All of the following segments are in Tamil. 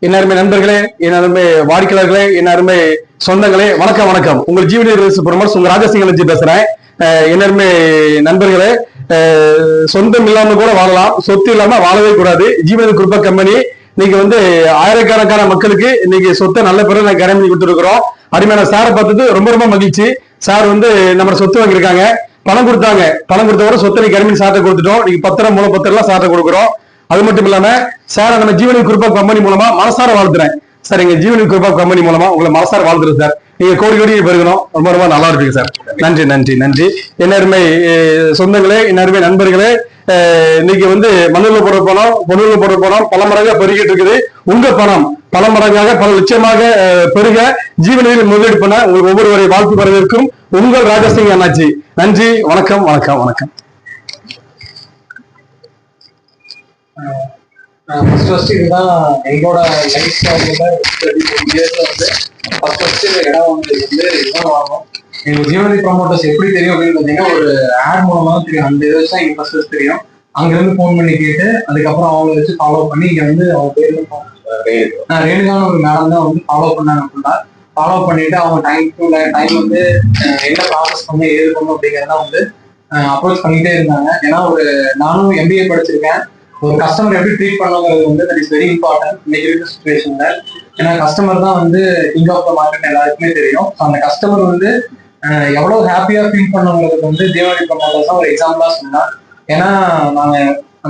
என் அருமை நண்பர்களே, என் அருமை வாடிக்கையாளர்களே, என் அருமை சொந்தங்களே, வணக்கம் வணக்கம். உங்கள் ஜீவனி ப்ரொமோட்டர்ஸ் உங்க ராஜசிங்கலஜி பேசுறேன். என் அருமை நண்பர்களே, சொந்தம் இல்லாம கூட வாழலாம், சொத்து இல்லாம வாழவே கூடாது. ஜீவனி குரூப் கம்பெனி இன்னைக்கு வந்து ஆயிரக்கணக்கான மக்களுக்கு இன்னைக்கு சொத்தை நல்ல பிறகு நான் கடன் பண்ணி கொடுத்துருக்கிறோம். அருமையான சாரை பார்த்தது ரொம்ப ரொம்ப மகிழ்ச்சி. சார் வந்து நம்ம சொத்து வாங்கியிருக்காங்க, பணம் கொடுத்தாங்க, பணம் கொடுத்தவரை சொத்தை கருமி சார்ட்ட கொடுத்துட்டோம். நீங்க பத்திரம் மூல பத்திரம் எல்லாம் சார்ட்ட கொடுக்குறோம். அது மட்டும் இல்லாம சார் நம்ம ஜீவனி குரூப் கம்பெனி மூலமா மனசார வாழ்த்துறேன் சார். எங்க ஜீவனி குரூப் கம்பெனி மூலமா உங்களை மனசார வாழ்த்துறேன் சார். நீங்க கோடி கோடி பெருகணும், ரொம்ப ரொம்ப நல்லா இருப்பீங்க சார். நன்றி நன்றி நன்றி. என்னருமை சொந்தங்களே, என்னருமை நண்பர்களே, இன்னைக்கு வந்து மண்ணுல போடுற பணம் பொண்ணுல போடுற பணம் பல மடங்காக பெருகிட்டு இருக்குது. உங்க பணம் பல மடங்காக பல லட்சமாக பெருக ஜீவனில் முதலீடு பண்ண உங்களுக்கு ஒவ்வொருவரை வாழ்த்து வரவேற்கும் உங்கள் ராஜசிங் அண்ணாச்சி. நன்றி, வணக்கம் வணக்கம் வணக்கம். இதுதான் எங்களோட லைஃப் ஸ்டைல வந்து ஃபர்ஸ்ட் இடம் வந்து இதுதான் வாங்கணும். எங்க ஜீவனி ப்ரமோட்டர்ஸ் எப்படி தெரியும் அப்படின்னு பார்த்தீங்கன்னா, ஒரு ஆட் மூலமா தான் தெரியும். அந்த இதை தான் எங்க ஃபர்ஸ்ட் தெரியும். அங்கிருந்து ஃபோன் பண்ணி கேட்டு அதுக்கப்புறம் அவங்கள வச்சு ஃபாலோ பண்ணி இங்க வந்து அவங்க பேர் ரேணுகான ஒரு மேடம் தான் வந்து ஃபாலோ பண்ணாங்க. ஃபுல்லா ஃபாலோ பண்ணிட்டு அவங்க டைம் வந்து என்ன ப்ராசஸ் பண்ணி ஏது பண்ணும் அப்படிங்கிறத வந்து அப்ரோச் பண்ணிட்டே இருந்தாங்க. ஏன்னா நானும் MBA படிச்சிருக்கேன். ஒரு கஸ்டமர் எப்படி ட்ரீட் பண்ணுங்கிறது வந்து தட் இஸ் வெரி இம்பார்ட்டன்ட் இன்னைக்கு இருக்க சுச்சுவேஷன்ல. ஏன்னா கஸ்டமர் தான் வந்து கிங் ஆஃப் த மார்க்கெட் எல்லாருக்குமே தெரியும். அந்த கஸ்டமர் வந்து எவ்வளவு ஹாப்பியா ஃபீல் பண்ணுங்கிறதுக்கு வந்து ஜீவனி ப்ரமோட்டர்ஸ் தான் ஒரு எக்ஸாம்பிளா சொன்னா. ஏன்னா நாங்க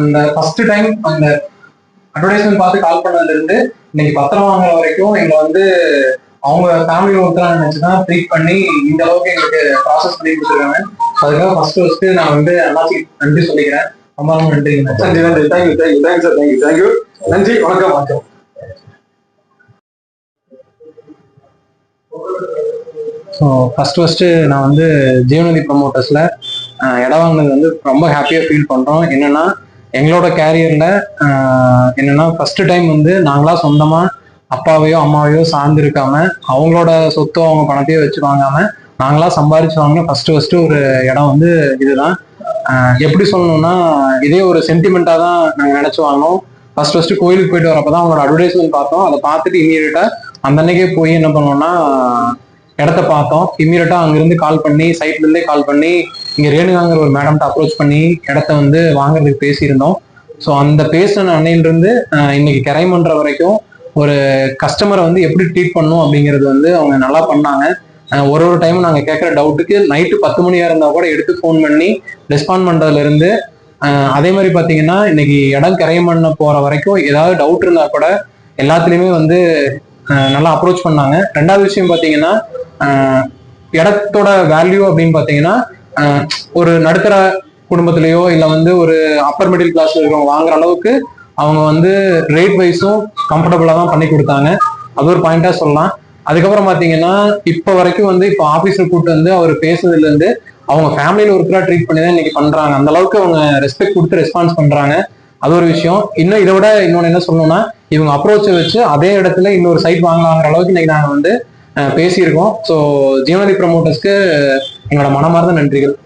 அந்த ஃபர்ஸ்ட் டைம் அந்த அட்வர்டைஸ்மெண்ட் பார்த்து கால் பண்ணதுல இருந்து இன்னைக்கு பத்திரம் வாங்குற வரைக்கும் எங்களை வந்து அவங்க ஃபேமிலி ஒருத்தரா நினைச்சுதான் ட்ரீட் பண்ணி இந்த அளவுக்கு எங்களுக்கு ப்ராசஸ் பண்ணி கொடுத்துருக்காங்க. அதுக்காக ஃபர்ஸ்ட் நான் வந்து அண்ணாச்சி நன்றி சொல்லிக்கிறேன். ரொம்ப ரொம்ப நன்றி. நன்றி நன்றி. Thank you thank you thank you sir. Thank you thank you. நன்றி, வணக்கம் வணக்கம். ஸோ ஃபர்ஸ்ட் நான் வந்து ஜீவனதி ப்ரமோட்டர்ஸ்ல இடம் வாங்கினது வந்து ரொம்ப ஹாப்பியாக ஃபீல் பண்ணுறோம். என்னன்னா எங்களோட கேரியர்ல என்னன்னா ஃபர்ஸ்ட் டைம் வந்து நாங்களா சொந்தமா அப்பாவையோ அம்மாவையோ சார்ந்து இருக்காம அவங்களோட சொத்தோ அவங்க பணத்தையோ வச்சு வாங்காம நாங்களா சம்பாரிச்சு வாங்கின ஃபர்ஸ்ட் ஒரு இடம் வந்து இதுதான். எப்படி சொல்லணும்னா, இதே ஒரு சென்டிமெண்டா தான் நாங்கள் நினைச்சு வாங்கினோம். ஃபர்ஸ்ட் கோயிலுக்கு போயிட்டு வரப்பதான் அவங்களோட அட்வர்டைஸ்மெண்ட் பார்த்தோம். அதை பார்த்துட்டு இமீடியட்டா அந்த அன்னைக்கே போய் என்ன பண்ணோம்னா இடத்த பார்த்தோம். இமீடியட்டா அங்கிருந்து கால் பண்ணி சைட்ல இருந்தே கால் பண்ணி இங்க ரேணுகாங்கிற ஒரு மேடம்கிட்ட அப்ரோச் பண்ணி இடத்த வந்து வாங்குறதுக்கு பேசியிருந்தோம். ஸோ அந்த பேசின அன்னையிலிருந்து இன்னைக்கு கரைமன்ற வரைக்கும் ஒரு கஸ்டமரை வந்து எப்படி ட்ரீட் பண்ணும் அப்படிங்கிறது வந்து அவங்க நல்லா பண்ணாங்க. ஒரு டைமும் நாங்கள் கேட்குற டவுட்டுக்கு நைட்டு 10 மணியா இருந்தால் கூட எடுத்து ஃபோன் பண்ணி ரெஸ்பாண்ட் பண்ணுறதுல இருந்து அதே மாதிரி பார்த்தீங்கன்னா இன்னைக்கு இடம் கரையம் பண்ண போகிற வரைக்கும் ஏதாவது டவுட் இருந்தால் கூட எல்லாத்துலேயுமே வந்து நல்லா அப்ரோச் பண்ணாங்க. ரெண்டாவது விஷயம் பார்த்தீங்கன்னா, இடத்தோட வேல்யூ அப்படின்னு பார்த்தீங்கன்னா ஒரு நடுத்தர குடும்பத்திலேயோ இல்லை வந்து ஒரு அப்பர் மிடில் கிளாஸ்ல இருக்கிறவங்க வாங்குற அளவுக்கு அவங்க வந்து ரேட் வைஸும் கம்ஃபர்டபுளாக தான் பண்ணி கொடுத்தாங்க. அது ஒரு பாயிண்டா சொல்லலாம். அதுக்கப்புறம் பாத்தீங்கன்னா இப்போ வரைக்கும் வந்து இப்போ ஆபீஸ்ல கூப்பிட்டு வந்து அவர் பேசுனதுல இருந்து அவங்க ஃபேமிலியில ஒருத்தரா ட்ரீட் பண்ணி தான் இன்னைக்கு பண்றாங்க. அந்த அளவுக்கு அவங்க ரெஸ்பெக்ட் கொடுத்து ரெஸ்பான்ஸ் பண்றாங்க. அது ஒரு விஷயம். இன்னும் இதை விட இன்னொன்னு என்ன சொல்லணும்னா, இவங்க அப்ரோச்சை வச்சு அதே இடத்துல இன்னொரு சைட் வாங்கலாங்கிற அளவுக்கு இன்னைக்கு நாங்க வந்து பேசியிருக்கோம். ஸோ ஜீவனதி ப்ரமோட்டர்ஸ்க்கு எங்களோட மனமார்ந்த நன்றிகள்.